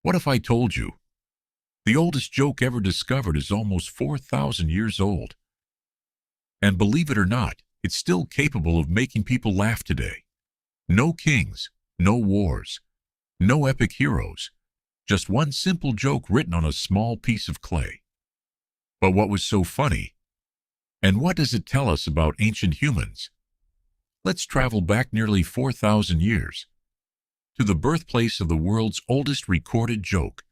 What if I told you the oldest joke ever discovered is almost 4,000 years old? And believe it or not, it's still capable of making people laugh today. No kings, no wars, no epic heroes, just one simple joke written on a small piece of clay. But what was so funny? And what does it tell us about ancient humans? Let's travel back nearly 4,000 years to the birthplace of the world's oldest recorded joke.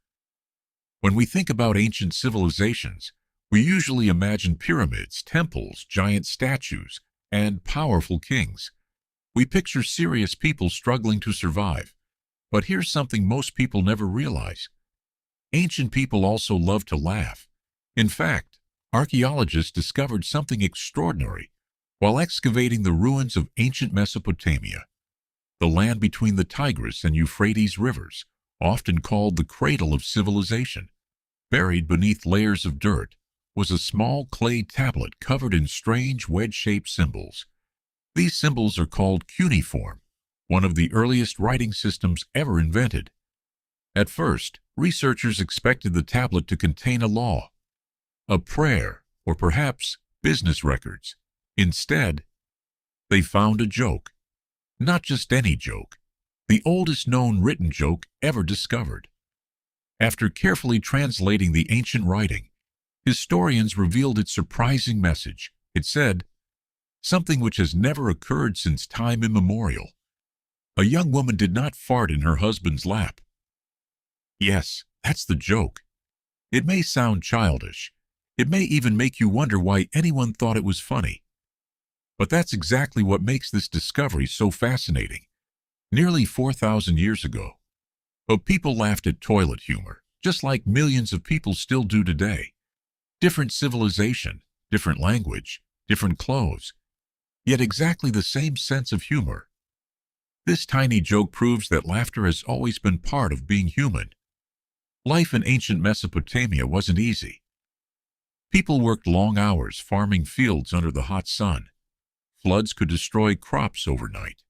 When we think about ancient civilizations, we usually imagine pyramids, temples, giant statues, and powerful kings. We picture serious people struggling to survive. But here's something most people never realize. Ancient people also loved to laugh. In fact, archaeologists discovered something extraordinary while excavating the ruins of ancient Mesopotamia, the land between the Tigris and Euphrates rivers, often called the cradle of civilization. Buried beneath layers of dirt was a small clay tablet covered in strange wedge-shaped symbols. These symbols are called cuneiform, one of the earliest writing systems ever invented. At first, researchers expected the tablet to contain a law, a prayer, or perhaps business records. Instead, they found a joke. Not just any joke, the oldest known written joke ever discovered. After carefully translating the ancient writing, historians revealed its surprising message. It said, something which has never occurred since time immemorial. A young woman did not fart in her husband's lap. Yes, that's the joke. It may sound childish. It may even make you wonder why anyone thought it was funny. But that's exactly what makes this discovery so fascinating. Nearly 4,000 years ago, but people laughed at toilet humor, just like millions of people still do today. Different civilization, different language, different clothes, yet exactly the same sense of humor. This tiny joke proves that laughter has always been part of being human. Life in ancient Mesopotamia wasn't easy. People worked long hours farming fields under the hot sun. Floods could destroy crops overnight.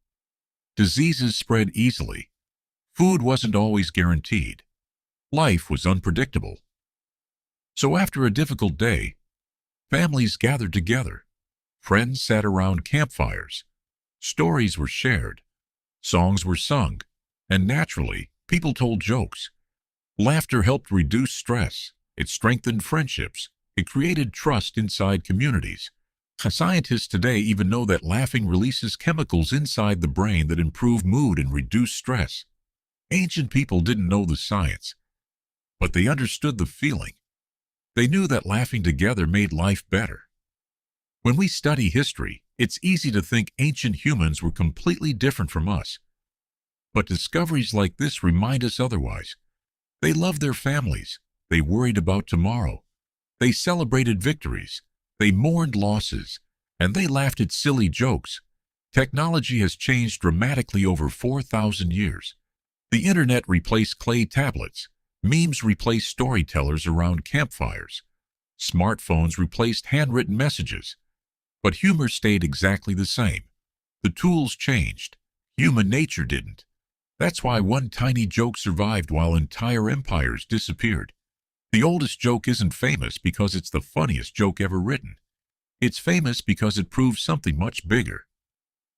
Diseases spread easily. Food wasn't always guaranteed. Life was unpredictable. So after a difficult day, families gathered together. Friends sat around campfires. Stories were shared. Songs were sung. And naturally, people told jokes. Laughter helped reduce stress. It strengthened friendships. It created trust inside communities. Scientists today even know that laughing releases chemicals inside the brain that improve mood and reduce stress. Ancient people didn't know the science, but they understood the feeling. They knew that laughing together made life better. When we study history, it's easy to think ancient humans were completely different from us. But discoveries like this remind us otherwise. They loved their families. They worried about tomorrow. They celebrated victories. They mourned losses, and they laughed at silly jokes. Technology has changed dramatically over 4,000 years. The internet replaced clay tablets. Memes replaced storytellers around campfires. Smartphones replaced handwritten messages. But humor stayed exactly the same. The tools changed. Human nature didn't. That's why one tiny joke survived while entire empires disappeared. The oldest joke isn't famous because it's the funniest joke ever written. It's famous because it proves something much bigger.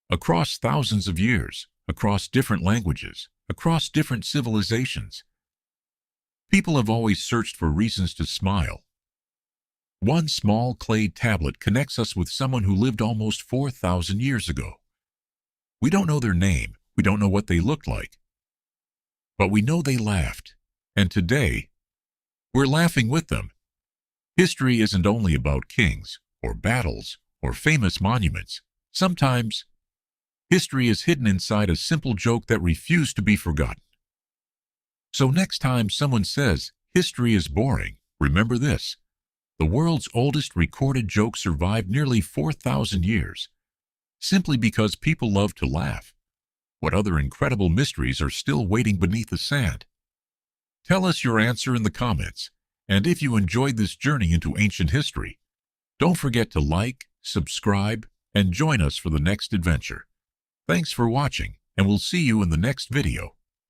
Across thousands of years, across different languages, across different civilizations, people have always searched for reasons to smile. One small clay tablet connects us with someone who lived almost 4,000 years ago. We don't know their name, we don't know what they looked like, but we know they laughed, and today, we're laughing with them. History isn't only about kings, or battles, or famous monuments. Sometimes, history is hidden inside a simple joke that refused to be forgotten. So next time someone says, history is boring, remember this. The world's oldest recorded joke survived nearly 4,000 years, simply because people love to laugh. What other incredible mysteries are still waiting beneath the sand? Tell us your answer in the comments, and if you enjoyed this journey into ancient history, don't forget to like, subscribe, and join us for the next adventure. Thanks for watching, and we'll see you in the next video.